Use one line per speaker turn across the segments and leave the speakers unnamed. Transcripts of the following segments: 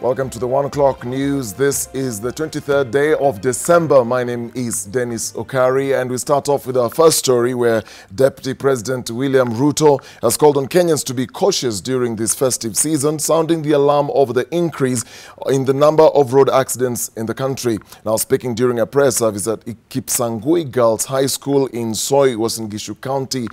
Welcome to the 1 o'clock news. This is the 23rd day of December. My name is Dennis Okari, and we start off with our first story where Deputy President William Ruto has called on Kenyans to be cautious during this festive season, sounding the alarm over the increase in the number of road accidents in the country. Now, speaking during a prayer service at Kipsangui Girls High School in Soi, Uasin Gishu County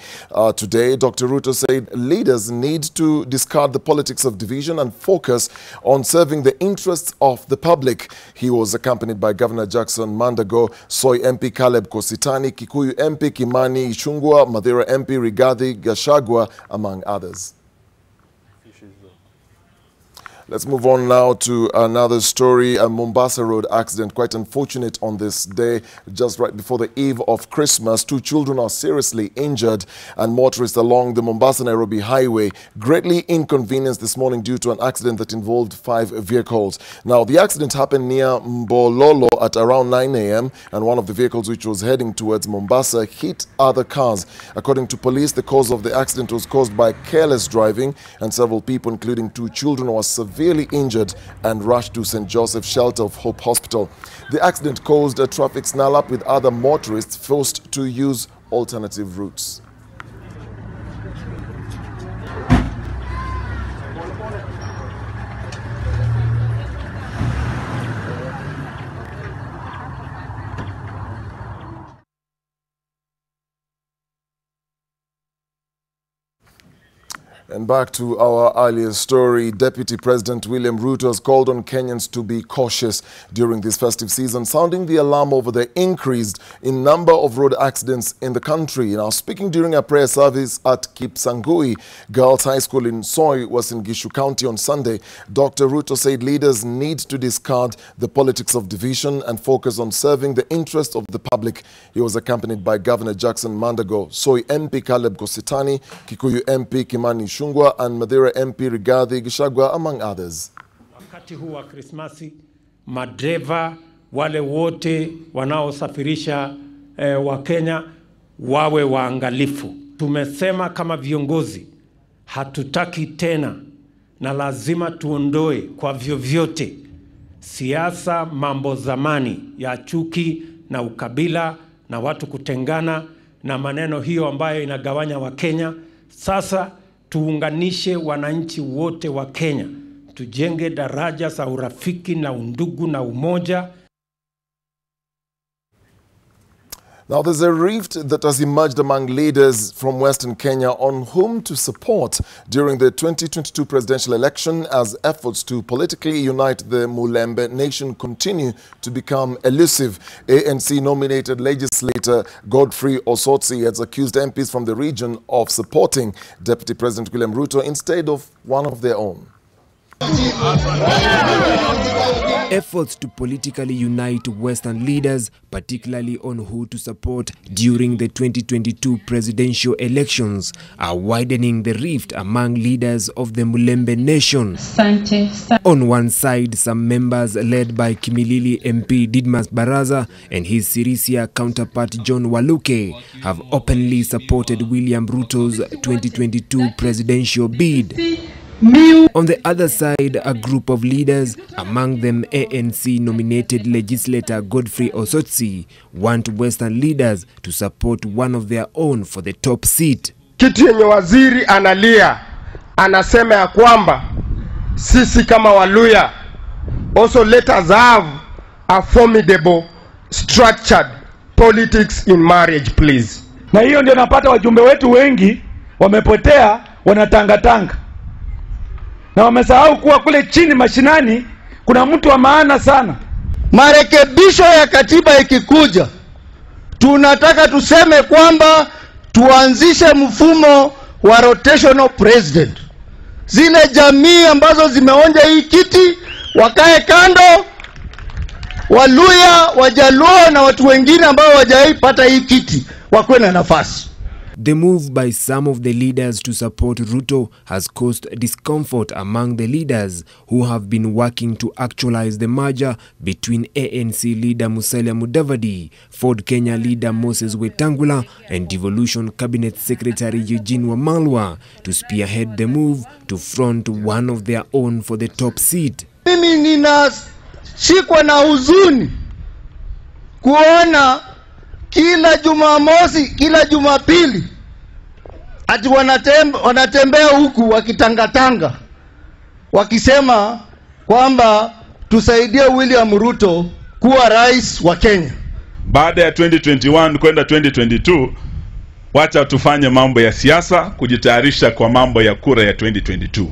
today, Dr. Ruto said leaders need to discard the politics of division and focus on serving the interests of the public. He was accompanied by Governor Jackson Mandago, Soi MP Caleb Kositani, Kikuyu MP Kimani Ichung'wah, Madrid MP Rigathi Gachagua, among others. Let's move on now to another story, a Mombasa road accident. Quite unfortunate on this day, just right before the eve of Christmas. 2 children are seriously injured, and motorists along the Mombasa-Nairobi highway greatly inconvenienced this morning due to an accident that involved 5 vehicles. Now, the accident happened near Mbololo at around 9 a.m. and one of the vehicles, which was heading towards Mombasa, hit other cars. According to police, the cause of the accident was caused by careless driving, and several people, including 2 children, were severely injured and rushed to St. Joseph Shelter of Hope Hospital. The accident caused a traffic snarl-up with other motorists forced to use alternative routes. And back to our earlier story, Deputy President William Ruto has called on Kenyans to be cautious during this festive season, sounding the alarm over the increase in number of road accidents in the country. Now, speaking during a prayer service at Kipsangui Girls High School in Soi, Uasin Gishu County on Sunday, Dr. Ruto said leaders need to discard the politics of division and focus on serving the interests of the public. He was accompanied by Governor Jackson Mandago, Soi MP Caleb Kositani, Kikuyu MP Kimani Ichung'wah, and Madrid MP Rigathi Gachagua, among others.
Wakati huu wa Krismasi, madreva wale wote wanaosafirisha wa Kenya wawe waangalifu. Tumesema kama viongozi hatutaki tena na lazima tuondoe kwa vyovyote siasa mambo zamani ya chuki na ukabila na watu kutengana na maneno hiyo ambayo inagawanya wa Kenya. Sasa tuunganishe wananchi wote wa Kenya, tujenge daraja za urafiki na undugu na umoja.
Now, there's a rift that has emerged among leaders from Western Kenya on whom to support during the 2022 presidential election, as efforts to politically unite the Mulembe nation continue to become elusive. ANC-nominated legislator Godfrey Osotsi has accused MPs from the region of supporting Deputy President William Ruto instead of one of their own.
Efforts to politically unite Western leaders, particularly on who to support during the 2022 presidential elections, are widening the rift among leaders of the Mulembe nation. On one side, some members led by Kimilili MP Didmas Baraza and his Sirisia counterpart John Waluke have openly supported William Ruto's 2022 presidential bid. On the other side, a group of leaders, among them ANC-nominated legislator Godfrey Osotsi, want Western leaders to support one of their own for the top seat.
Kitu yenye waziri analia, anasema ya kwamba sisi kama Waluya also let us have a formidable structured politics in marriage, please.
Na hiyo ndio napata wajumbe wetu wengi wamepotea, wanatangatanga. Na wamesahau kuwa kule chini mashinani kuna mtu wa maana sana.
Marekebisho ya katiba ikikuja, tunataka tuseme kwamba tuanzishe mfumo wa rotational president. Zile jamii ambazo zimeonja hii kiti wakae kando, Waluya, Wajaluo na watu wengine ambao hawajaipata hii kiti wakuwe na nafasi.
The move by some of the leaders to support Ruto has caused discomfort among the leaders who have been working to actualize the merger between ANC leader Musalia Mudavadi, Ford Kenya leader Moses Wetangula, and Devolution Cabinet Secretary Eugene Wamalwa to spearhead the move to front one of their own for the top seat.
Mimi ninashikwa na huzuni kuona kila Jumamosi, kila Jumapili ati wanatembea huku wakitangatanga wakisema kwamba tusaidie William Ruto kuwa rais wa Kenya.
Baada ya 2021 kwenda 2022, wacha tufanye mambo ya siasa kujitayarisha kwa mambo ya kura ya 2022.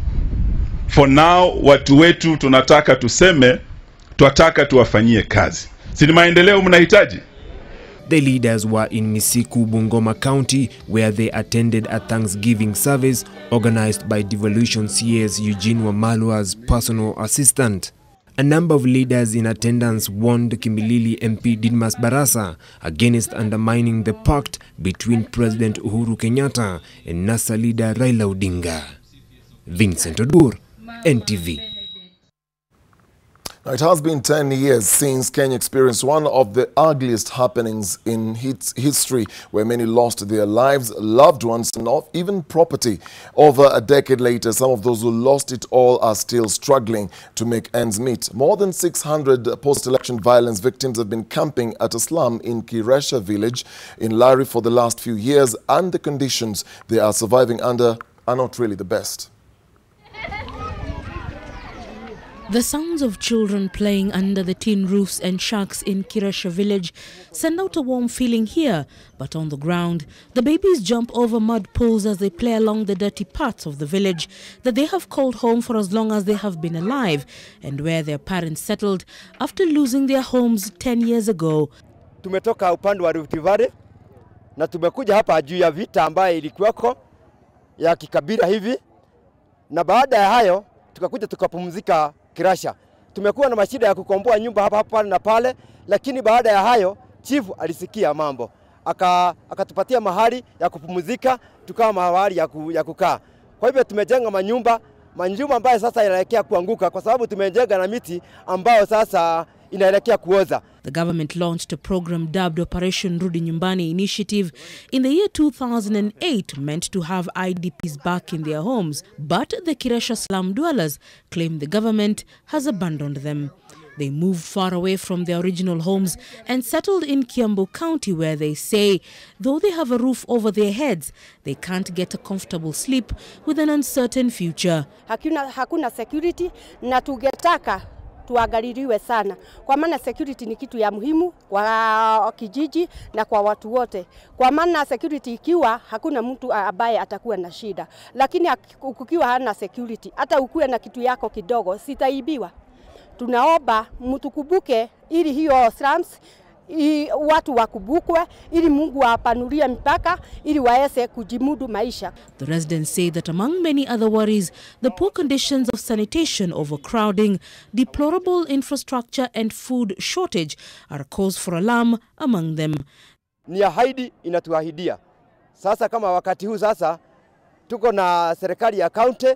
For now, watu wetu tunataka tuseme, tunataka tuwafanyie kazi. Si ni maendeleo mnahitaji?
The leaders were in Misiku, Bungoma County, where they attended a Thanksgiving service organized by Devolution CS Eugene Wamalwa's personal assistant. A number of leaders in attendance warned Kimilili MP Didmas Barasa against undermining the pact between President Uhuru Kenyatta and NASA leader Raila Odinga. Vincent Odur, NTV.
It has been 10 years since Kenya experienced one of the ugliest happenings in its history, where many lost their lives, loved ones, and even property. Over a decade later, some of those who lost it all are still struggling to make ends meet. More than 600 post-election violence victims have been camping at a slum in Kiresha village in Lari for the last few years, and the conditions they are surviving under are not really the best.
The sounds of children playing under the tin roofs and shacks in Kiresha village send out a warm feeling here, but on the ground, the babies jump over mud pools as they play along the dirty parts of the village that they have called home for as long as they have been alive, and where their parents settled after losing their homes 10 years ago.
Tumetoka upande wa Rift Valley na tumekuja hapa juu ya vita ambayo ilikuwako ya kikabila hivi, na baada ya hayo tukakuja tukapumzika Kirasha. Tumekuwa na mashida ya kukomboa nyumba hapa na pale, lakini baada ya hayo chief alisikia mambo. Akatupatia mahali ya kupumzika, tukawa mahali ya kukaa. Kwa hivyo tumejenga manyumba ambayo sasa inaelekea kuanguka kwa sababu tumejenga na miti ambayo sasa inaelekea kuoza.
The government launched a program dubbed Operation Rudi Nyumbani Initiative in the year 2008, meant to have IDPs back in their homes. But the Kiresha slum dwellers claim the government has abandoned them. They moved far away from their original homes and settled in Embu County, where they say, though they have a roof over their heads, they can't get a comfortable sleep with an uncertain future.
Hakuna security na tugetaka tuangaliliwe sana, kwa maana security ni kitu ya muhimu kwa kijiji na kwa watu wote. Kwa maana security ikiwa, hakuna mtu ambaye atakuwa na shida, lakini ukiwa hana security, hata ukuwe na kitu yako kidogo sitaibiwa. Tunaomba mtukubuke ili hiyo slums watu wakubukwe, ili Mungu apanulie mpaka ili waese kujimudu maisha.
The residents say that among many other worries, the poor conditions of sanitation, overcrowding, deplorable infrastructure and food shortage are a cause for alarm among them.
Ni ahadi inatuahidia. Sasa kama wakati huu sasa tuko na serikali ya county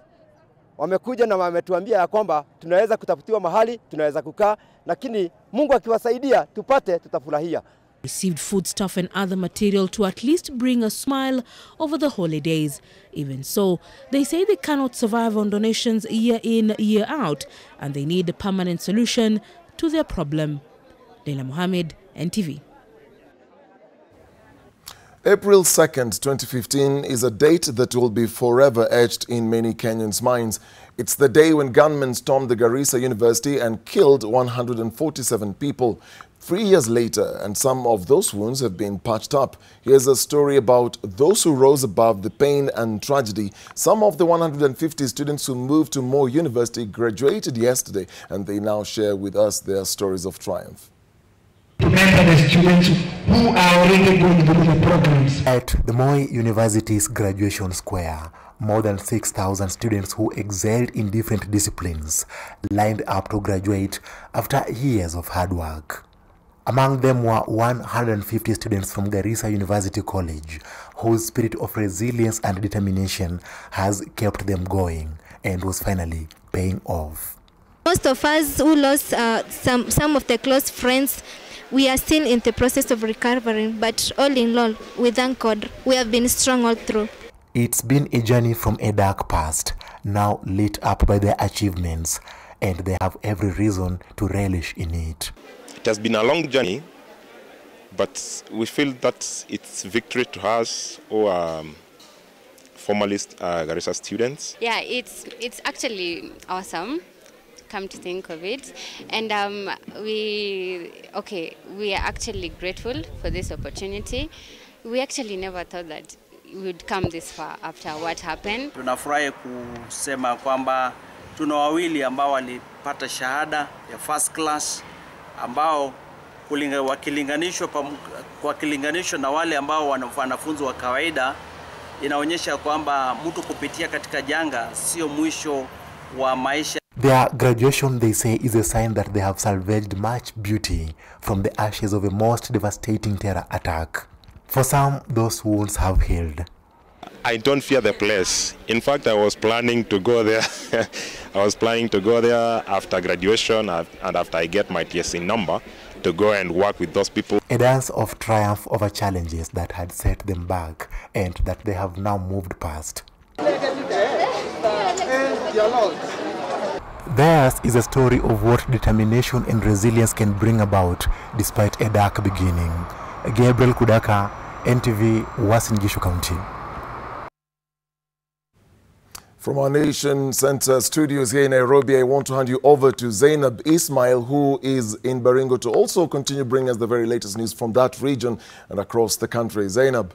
wamekuja na wametuambia ya kwamba tunaweza kutafutiwa mahali, tunaweza kukaa, lakini Mungu akiwasaidia tupate, tutafurahia.
Received foodstuff and other material to at least bring a smile over the holidays. Even so, they say they cannot survive on donations year in, year out, and they need a permanent solution to their problem. Leila Mohammed, NTV.
April 2nd, 2015 is a date that will be forever etched in many Kenyans' minds. It's the day when gunmen stormed the Garissa University and killed 147 people. 3 years later, and some of those wounds have been patched up. Here's a story about those who rose above the pain and tragedy. Some of the 150 students who moved to Moore University graduated yesterday, and they now share with us their stories of triumph.
Remember the students who are already going through the programs.
At the Moi University's graduation square, more than 6,000 students who excelled in different disciplines lined up to graduate after years of hard work. Among them were 150 students from Garissa University College, whose spirit of resilience and determination has kept them going and was finally paying off.
Most of us who lost some of their close friends, we are still in the process of recovering, but all in all, we thank God, we have been strong all through.
It's been a journey from a dark past, now lit up by their achievements, and they have every reason to relish in it.
It has been a long journey, but we feel that it's victory to us, or formalist Garissa students.
Yeah, it's actually awesome, come to think of it, and we are actually grateful for this opportunity. We actually never thought that we would come this far after what happened.
Tunafurahi kusema kwamba tuna wawili ambao walipata shahada ya first class ambao wakilinganishwa na wale ambao wanafunzi wa kawaida, inaonyesha kwamba mtu kupitia katika janga sio mwisho wa maisha.
Their graduation, they say, is a sign that they have salvaged much beauty from the ashes of a most devastating terror attack. For some, those wounds have healed.
I don't fear the place. In fact, I was planning to go there. I was planning to go there after graduation and after I get my TSC number to go and work with those people.
A dance of triumph over challenges that had set them back and that they have now moved past. Theirs is a story of what determination and resilience can bring about despite a dark beginning. Gabriel Kudaka, NTV, Uasin Gishu County.
From our Nation Center studios here in Nairobi, I want to hand you over to Zainab Ismail, who is in Baringo, to also continue bringing us the very latest news from that region and across the country. Zainab.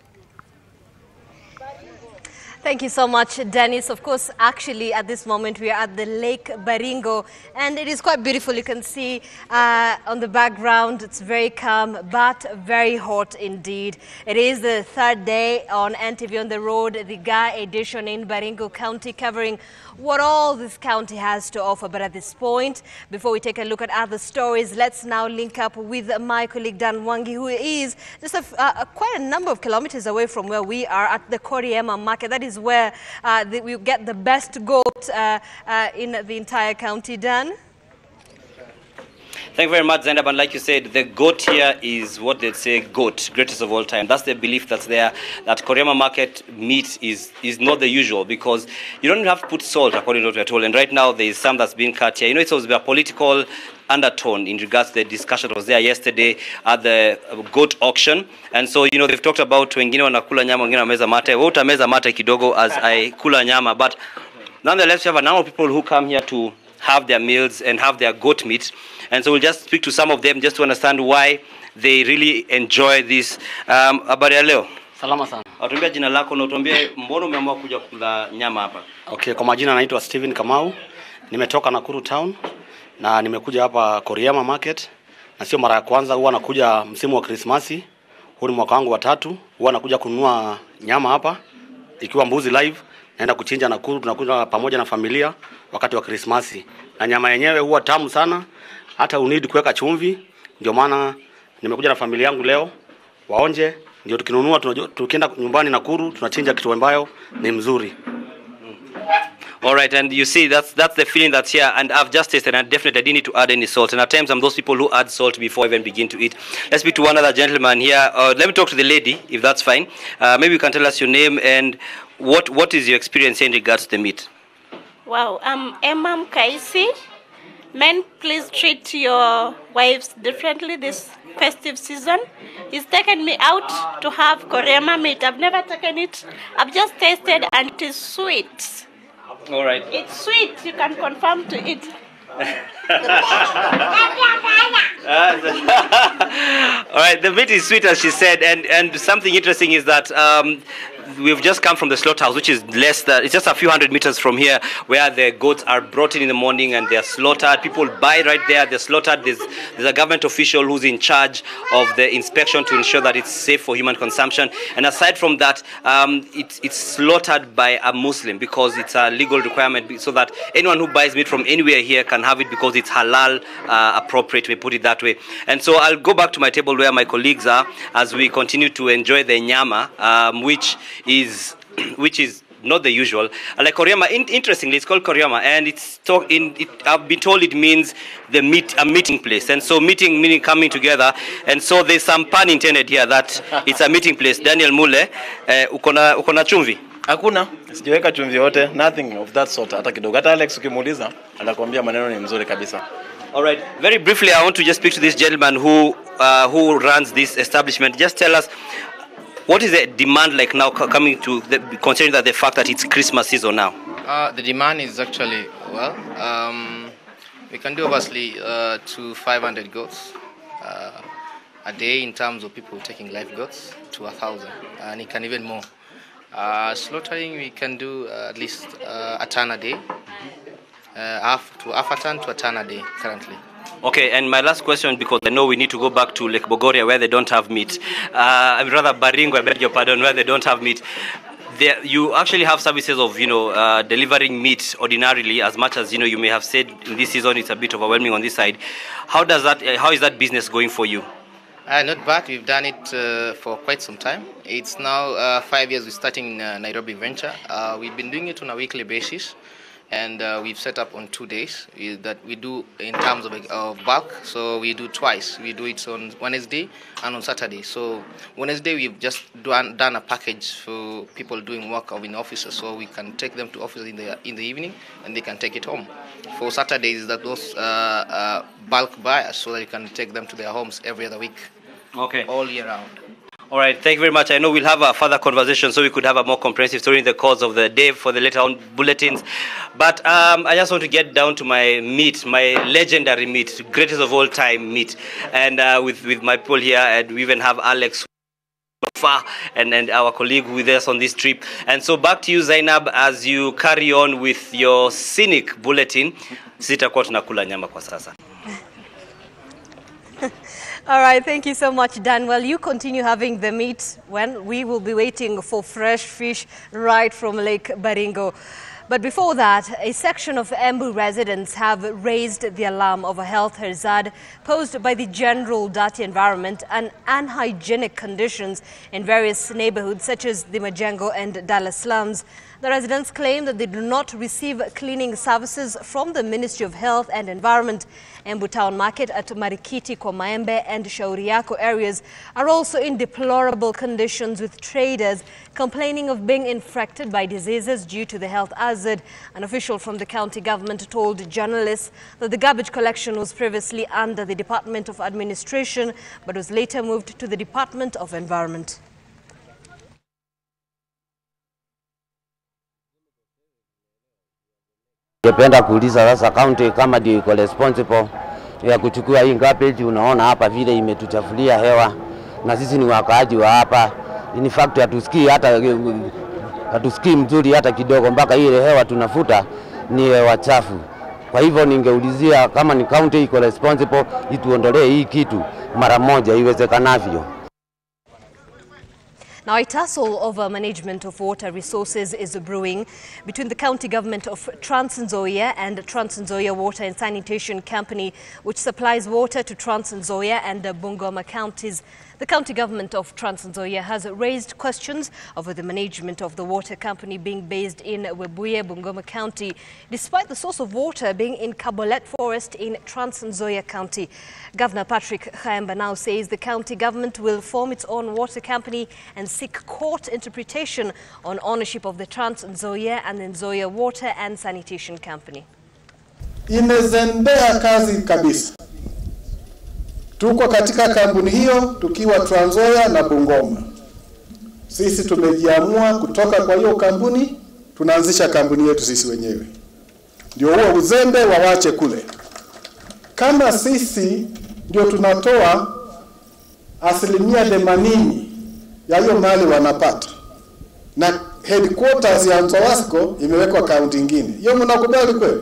Thank you so much, Dennis. Of course, actually, at this moment, we are at the Lake Baringo, and it is quite beautiful. You can see on the background, it's very calm, but very hot indeed. It is the third day on NTV on the Road, the GA edition in Baringo County, covering what all this county has to offer. But at this point, before we take a look at other stories, let's now link up with my colleague Dan Wangi, who is just quite a number of kilometers away from where we are at the Koriema market. That is where we get the best goat in the entire county. Dan?
Thank you very much, Zainab. And like you said, the goat here is what they'd say goat, greatest of all time. That's the belief that's there, that Koriema market meat is not the usual, because you don't have to put salt, according to what we're told. And right now, there is some that's being cut here. You know, it was a political undertone in regards to the discussion that was there yesterday at the goat auction. And so, you know, they've talked about wengine wanakula nyama, wengine wameza mate. Wewe utameza mate kidogo as I kula nyama. But nonetheless, we have a number of people who come here to have their meals and have their goat meat. And so we'll just speak to some of them just to understand why they really enjoy this. Habari ya leo?
Salama sana.
Atuambia jina lako na utuambie mbona umeamua kuja kula nyama hapa?
Okay, kwa majina naitwa Steven Kamau. Nimetoka Nakuru town na nimekuja hapa Koriema market. Na sio mara ya kwanza, huwa nakuja msimu wa Krismasi. Huu ni mwaka wangu wa 3. Huwa nakuja kununua nyama hapa ikiwa mbuzi live. Naenda kuchinja Nakuru, tunakuja pamoja na familia wakati wa Krismasi. Na nyama yenyewe huwa tamu sana. Hata unidi kuweka chumvi. Ndio maana nimekuja na familia yangu leo waonje, ndio tukinunua tukienda nyumbani Nakuru tunachinja kitu ambayo ni mzuri.
All right, and you see that's the feeling that's here, and I've just tasted, and definitely I didn't need to add any salt. And at times I'm those people who add salt before I even begin to eat. Let's speak to one other gentleman here. Let me talk to the lady, if that's fine. Maybe you can tell us your name and what is your experience in regards to the meat?
Wow, I'm Emma Kaisi. Men, please treat your wives differently this festive season. He's taken me out to have Koriema meat. I've never taken it. I've just tasted and it is sweet.
All right.
It's sweet. You can confirm to it.
All right, the meat is sweet, as she said, and something interesting is that we've just come from the slaughterhouse, which is it's just a few hundred meters from here, where the goats are brought in the morning and they're slaughtered. People buy right there, they're slaughtered. There's a government official who's in charge of the inspection to ensure that it's safe for human consumption. And aside from that, it's slaughtered by a Muslim because it's a legal requirement, so that anyone who buys meat from anywhere here can have it because it's halal appropriate, we put it that way. And so I'll go back to my table where my colleagues are as we continue to enjoy the nyama, which is not the usual. Like Koriema, interestingly, it's called Koriema, and I've been told it means a meeting place. And so meeting meaning coming together. And so there's some pun intended here that it's a meeting place. Daniel Mule, ukona chumvi?
Hakuna, sijaweka chumvi yote, nothing of that sort hata kidogo. Hata Alex ukimuuliza anakuambia maneno ni mzuri kabisa.
All right. Very briefly, I want to just speak to this gentleman who runs this establishment. Just tell us, what is the demand like now coming to considering that the fact that it's Christmas season now?
The demand is actually, well, we can do obviously to 500 goats a day in terms of people taking live goats to 1,000, and it can even more. Slaughtering, we can do at least a ton a day, half a ton to a ton a day currently.
Okay, and my last question, because I know we need to go back to Lake Bogoria where they don't have meat. Rather Baringo, I beg your pardon, where they don't have meat. There, you actually have services of, delivering meat ordinarily, as much as, you may have said in this season it's a bit overwhelming on this side. How is that business going for you?
Not bad. We've done it for quite some time. It's now 5 years we're starting Nairobi venture. We've been doing it on a weekly basis, and we've set up on 2 days that we do in terms of bulk. So we do twice. We do it on Wednesday and on Saturday. So Wednesday we've just done a package for people doing work in offices, so we can take them to offices in the evening and they can take it home. For Saturdays, that those bulk buyers, so that you can take them to their homes every other week.
Okay.
All year round.
All right, thank you very much. I know we'll have a further conversation so we could have a more comprehensive story in the course of the day for the later on bulletins. But I just want to get down to my meat, my legendary meat, greatest of all time meat. And with my people here, and we even have Alex and our colleague with us on this trip. And so back to you, Zainab, as you carry on with your scenic bulletin. Sitakuwa tunakula nyama kwa sasa.
All right, thank you so much, Dan. Well, you continue having the meat when we will be waiting for fresh fish right from Lake Baringo. But before that, a section of Embu residents have raised the alarm of a health hazard posed by the general dirty environment and unhygienic conditions in various neighborhoods such as the Majengo and Dallas slums. The residents claim that they do not receive cleaning services from the Ministry of Health and Environment. Embu Town Market at Marikiti, Kwamaembe and Shauriako areas are also in deplorable conditions, with traders complaining of being infected by diseases due to the health hazard. An official from the county government told journalists that the garbage collection was previously under the Department of Administration but was later moved to the Department of Environment.
Ningependa kuuliza sasa county kama ndio iko responsible ya kuchukua hii garbage. Unaona hapa vile imetuchafulia hewa, na sisi ni wakaaji wa hapa. In fact hatusikii mzuri hata kidogo, mpaka ile hewa tunafuta ni hewa chafu. Kwa hivyo ningeulizia kama ni county iko responsible ituondolee hii kitu mara moja iwezekanavyo.
Now, a tussle over management of water resources is brewing between the county government of Trans Nzoia and Trans Nzoia Water and Sanitation Company, which supplies water to Trans Nzoia and Bungoma counties. The county government of Trans Nzoia has raised questions over the management of the water company being based in Webuye, Bungoma County, despite the source of water being in Kabolet Forest in Trans Nzoia County. Governor Patrick Khaemba now says the county government will form its own water company and seek court interpretation on ownership of the Trans Nzoia and the Nzoia Water and Sanitation Company.
Imezembea kazi kabisa. Tuko katika kampuni hiyo tukiwa Trans Nzoia na Bungoma. Sisi tumejiamua kutoka kwa hiyo kampuni, tunaanzisha kampuni yetu sisi wenyewe. Ndio huo uzembe wawache kule. Kama sisi ndio tunatoa 80% ya hiyo mali wanapata, na headquarters ya Nzowasco imewekwa kaunti nyingine, hiyo mnakubali kweli?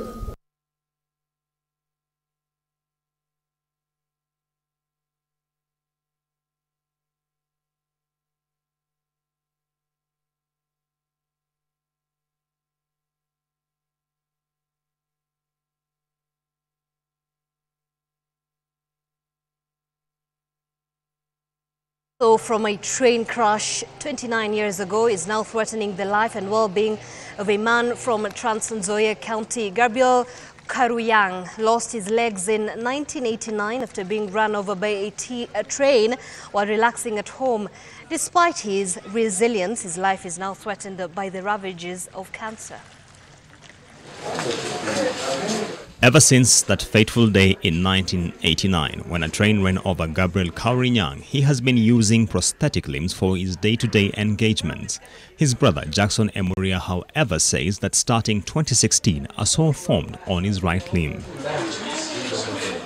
So from a train crash 29 years ago is now threatening the life and well-being of a man from Trans Nzoia County. Gabriel Karuyang lost his legs in 1989 after being run over by a train while relaxing at home. Despite his resilience, his life is now threatened by the ravages of cancer.
Ever since that fateful day in 1989, when a train ran over Gabriel Karuyang, he has been using prosthetic limbs for his day-to-day engagements. His brother Jackson Emuria, however, says that starting 2016, a sore formed on his right limb.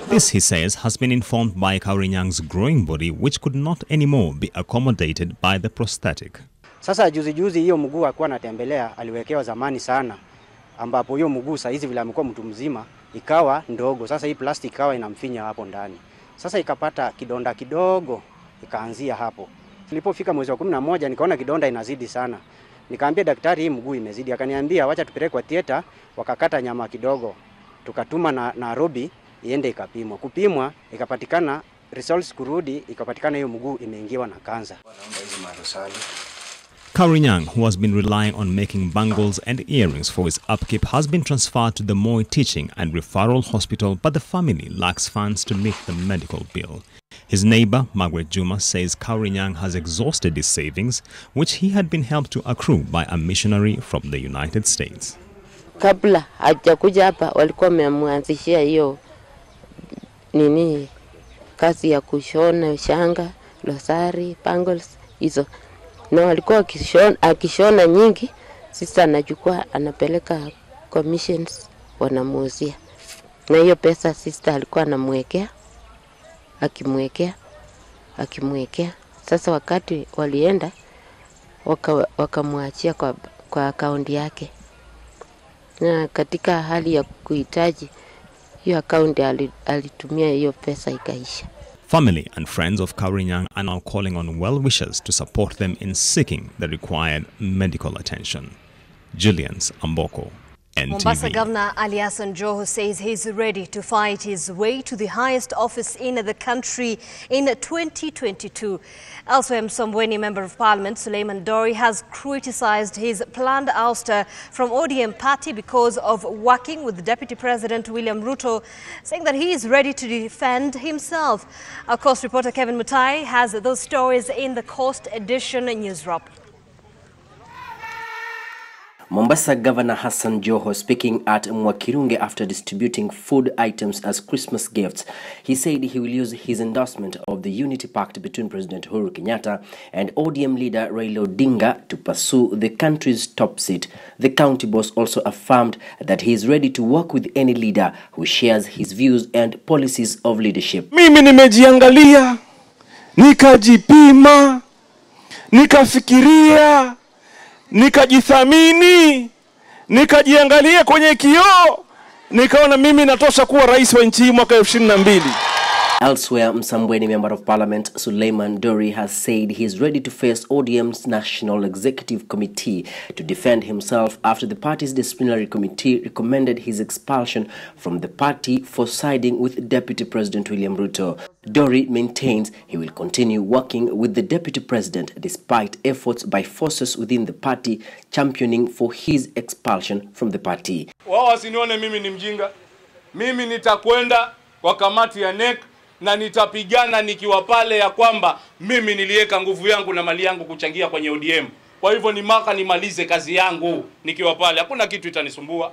This, he says, has been informed by Karuyang's growing body, which could not anymore be accommodated by the prosthetic.
Sasa juzi hiyo mguu alikuwa anatembelea aliwekewa zamani sana, ambapo hiyo mguu sasa hizi vile amekuwa mtu mzima ikawa ndogo. Sasa hii plastic ikawa inamfinya hapo ndani. Sasa ikapata kidonda kidogo, ikaanzia hapo. Nilipofika mwezi wa 11 nikaona kidonda inazidi sana. Nikaambia daktari hii mguu imezidi. Akaniambia wacha tupeleke kwa theater, wakakata nyama kidogo. Tukatuma na Nairobi iende ikapimwa. Kupimwa ikapatikana results kurudi, ikapatikana hiyo mguu imeingiwa na kansa.
Karuyang, who has been relying on making bangles and earrings for his upkeep, has been transferred to the Moi Teaching and Referral Hospital, but the family lacks funds to meet the medical bill. His neighbor, Margaret Juma, says Karuyang has exhausted his savings, which he had been helped to accrue by a missionary from the United States.
Kabla hajakuja hapa walikuwa wameanzishia hiyo kazi ya kushona shanga, losari, bangles hizo. Na walikuwa akishona nyingi, sasa anachukua anapeleka commissions wanamuuzia. Na hiyo pesa sister alikuwa anamwekea, akimwekea. Sasa wakati walienda wakamwachia kwa akaunti yake. Na katika hali ya kuhitaji hiyo akaunti alitumia hiyo pesa ikaisha.
Family and friends of Karuyang are now calling on well-wishers to support them in seeking the required medical attention. Julian's Amboko, NTV.
Mombasa Governor Ali Hassan Joho says he's ready to fight his way to the highest office in the country in 2022. Elsewhere, Msambweni Member of Parliament Suleiman Dori has criticized his planned ouster from ODM party because of working with Deputy President William Ruto, saying that he is ready to defend himself. Our Coast reporter Kevin Mutai has those stories in the Coast Edition news wrap.
Mombasa Governor Hassan Joho speaking at Mwakirunge after distributing food items as Christmas gifts. He said he will use his endorsement of the Unity Pact between President Uhuru Kenyatta and ODM leader Raila Odinga to pursue the country's top seat. The county boss also affirmed that he is ready to work with any leader who shares his views and policies of leadership.
Mimi nimejiangalia, nikajipima, nikafikiria, nikajithamini, nikajiangalia kwenye kioo, nikaona mimi natosha kuwa rais wa nchi mwaka 2022.
Elsewhere, Msambweni Member of Parliament Suleiman Dori has said he is ready to face ODM's National Executive Committee to defend himself after the party's disciplinary committee recommended his expulsion from the party for siding with Deputy President William Ruto. Dori maintains he will continue working with the Deputy President despite efforts by forces within the party championing for his expulsion from the party.
Wao wasinione mimi ni mjinga. Mimi nitakwenda kwa kamati ya NEC na nitapigana nikiwa pale ya kwamba mimi niliweka nguvu yangu na mali yangu kuchangia kwenye ODM. Kwa hivyo ni maka nimalize kazi yangu nikiwa pale. Hakuna kitu itanisumbua.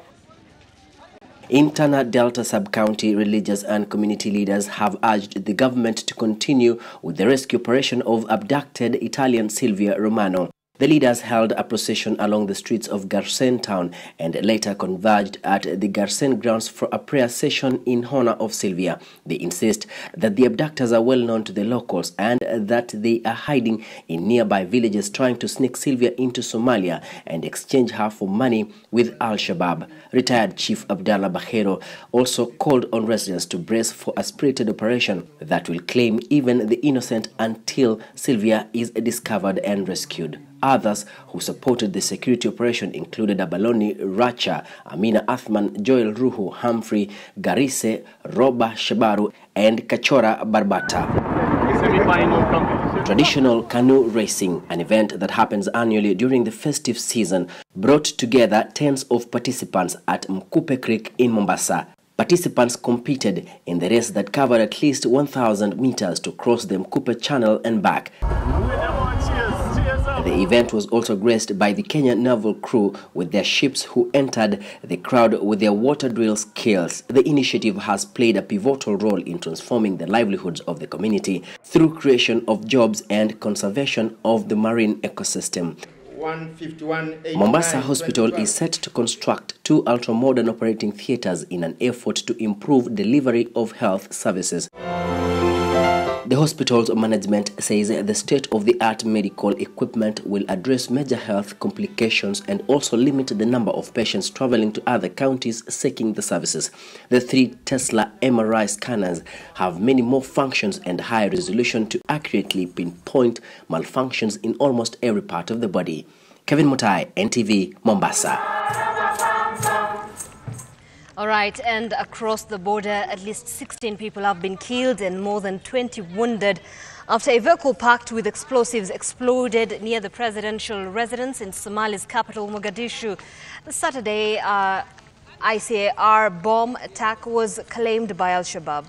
In Tana Delta Sub-County, religious and community leaders have urged the government to continue with the rescue operation of abducted Italian Silvia Romano. The leaders held a procession along the streets of Garissa town and later converged at the Garissa grounds for a prayer session in honor of Sylvia. They insist that the abductors are well known to the locals and that they are hiding in nearby villages trying to sneak Sylvia into Somalia and exchange her for money with Al-Shabaab. Retired Chief Abdallah Bahero also called on residents to brace for a spirited operation that will claim even the innocent until Sylvia is discovered and rescued. Others who supported the security operation included Abaloni Racha, Amina Athman, Joel Ruhu, Humphrey, Garise, Roba Shabaru, and Kachora Barbata. Traditional canoe racing, an event that happens annually during the festive season, brought together tens of participants at Mkupe Creek in Mombasa. Participants competed in the race that covered at least 1,000 meters to cross the Mkupe Channel and back. The event was also graced by the Kenya naval crew with their ships who entered the crowd with their water drill skills. The initiative has played a pivotal role in transforming the livelihoods of the community through creation of jobs and conservation of the marine ecosystem. Mombasa Hospital is set to construct 2 ultra-modern operating theatres in an effort to improve delivery of health services. The hospital's management says the state-of-the-art medical equipment will address major health complications and also limit the number of patients traveling to other counties seeking the services. The 3 Tesla MRI scanners have many more functions and high resolution to accurately pinpoint malfunctions in almost every part of the body. Kevin Mutai, NTV, Mombasa.
All right, and across the border, at least 16 people have been killed and more than 20 wounded after a vehicle packed with explosives exploded near the presidential residence in Somalia's capital, Mogadishu. The Saturday ICAR bomb attack was claimed by Al-Shabaab.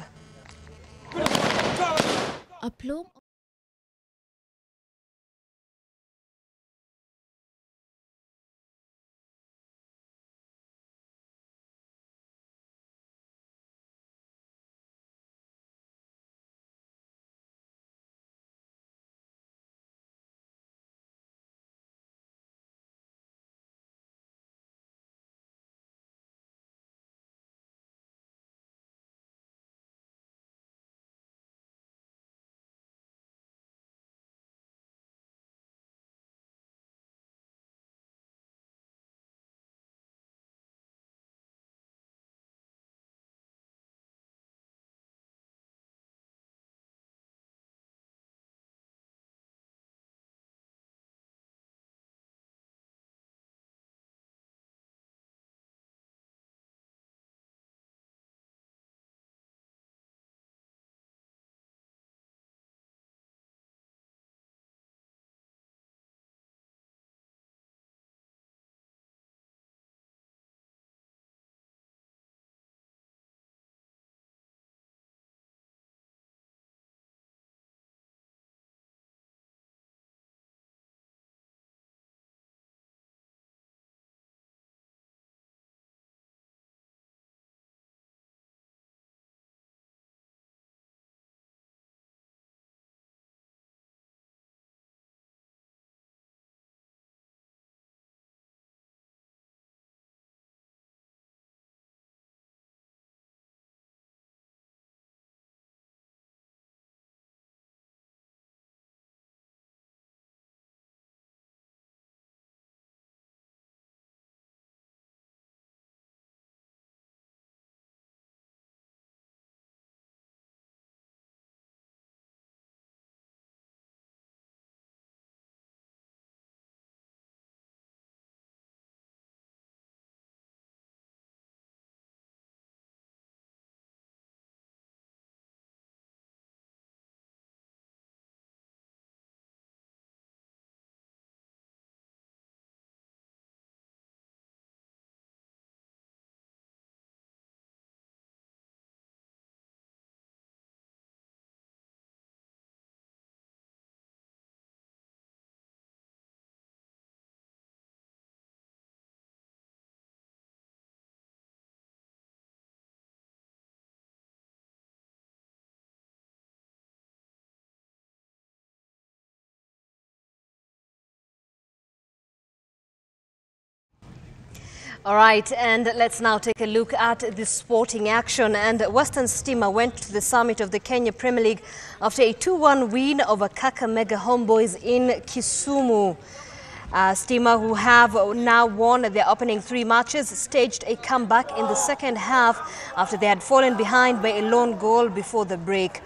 All right, and let's now take a look at the sporting action. And Western Stima went to the summit of the Kenya Premier League after a 2-1 win over Kakamega Homeboys in Kisumu. Stima, who have now won their opening 3 matches, staged a comeback in the second half after they had fallen behind by a lone goal before the break.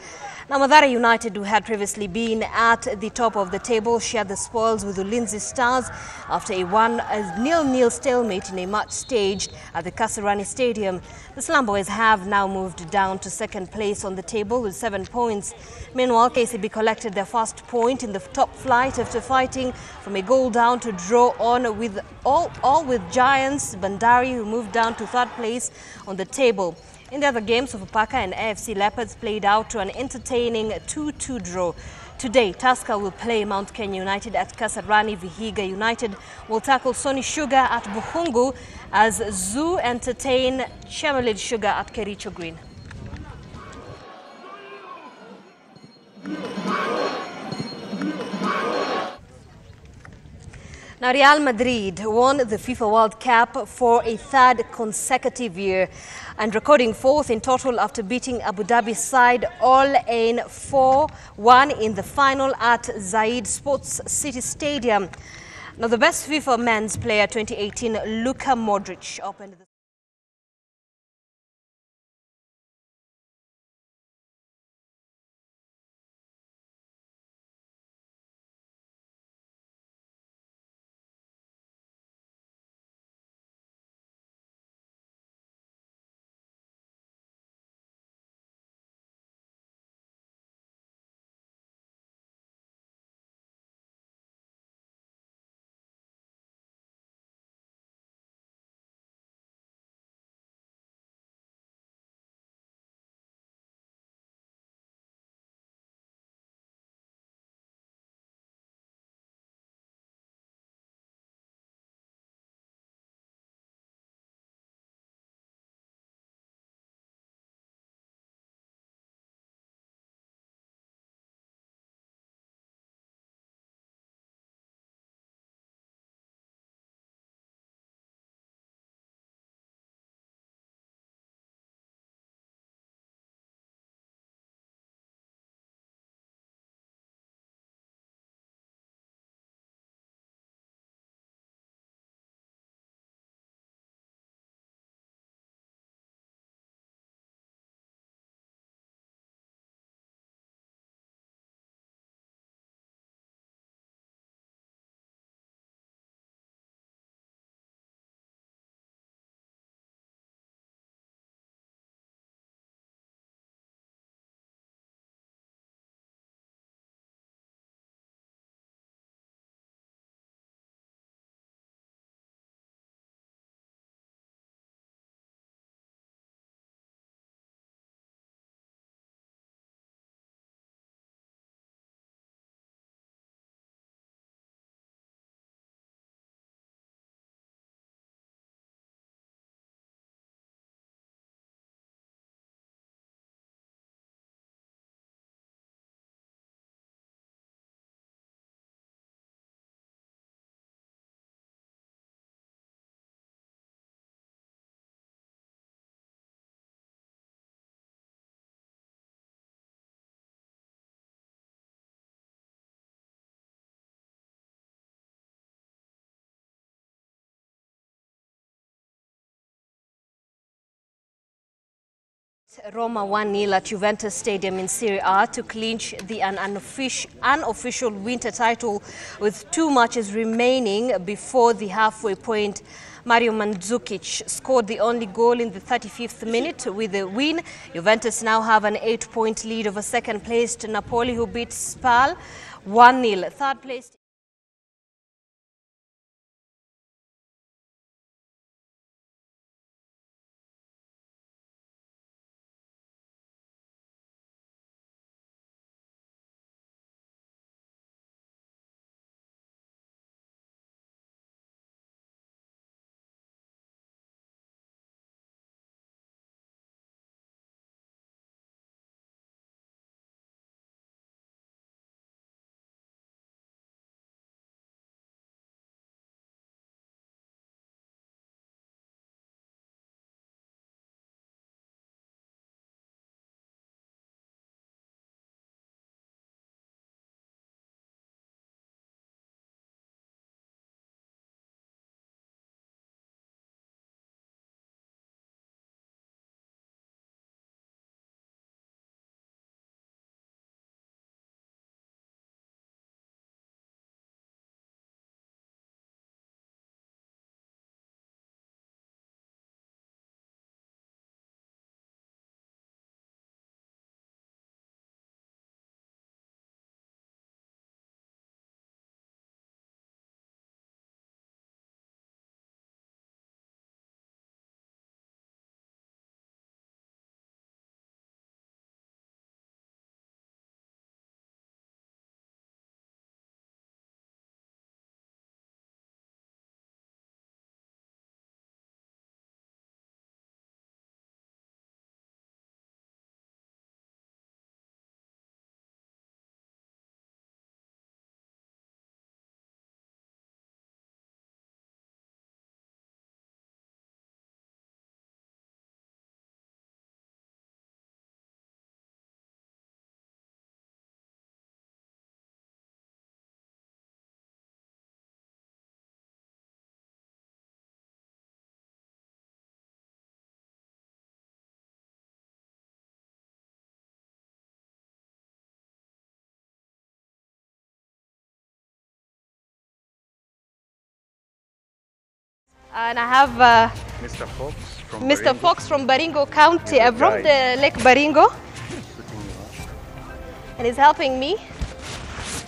Now, Mathare United, who had previously been at the top of the table, shared the spoils with Ulinzi Stars after a 1-0 stalemate in a match staged at the Kasarani Stadium. The Slamboys have now moved down to second place on the table with 7 points. Meanwhile, KCB collected their first point in the top flight after fighting from a goal down to draw on with all with Giants Bandari, who moved down to third place on the table. In the other games, Sofapaka and AFC Leopards played out to an entertaining 2-2 draw. Today, Tusker will play Mount Kenya United at Kasarani. Vihiga United will tackle Sony Sugar at Buhungu as Zoo entertain Chemelil Sugar at Kericho Green. Now, Real Madrid won the FIFA World Cup for a third consecutive year and recording fourth in total after beating Abu Dhabi side all in 4-1 in the final at Zayed Sports City Stadium. Now, the best FIFA men's player 2018, Luka Modric, opened the Roma 1-0 at Juventus Stadium in Serie A to clinch the unofficial winter title with 2 matches remaining before the halfway point. Mario Mandzukic scored the only goal in the 35th minute. With the win, Juventus now have an 8-point lead over second-placed Napoli, who beat Spal 1-0. Third place. And I have
Mr.
Fox from Baringo County, from the Lake Baringo. And he's helping me.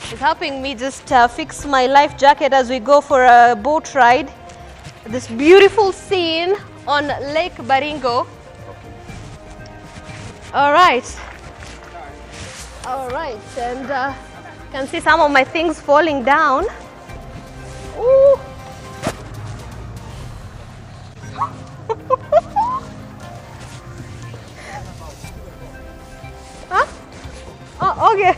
He's helping me just fix my life jacket as we go for a boat ride. This beautiful scene on Lake Baringo. All right. All right, and you can see some of my things falling down. Ooh. Huh? Oh, okay.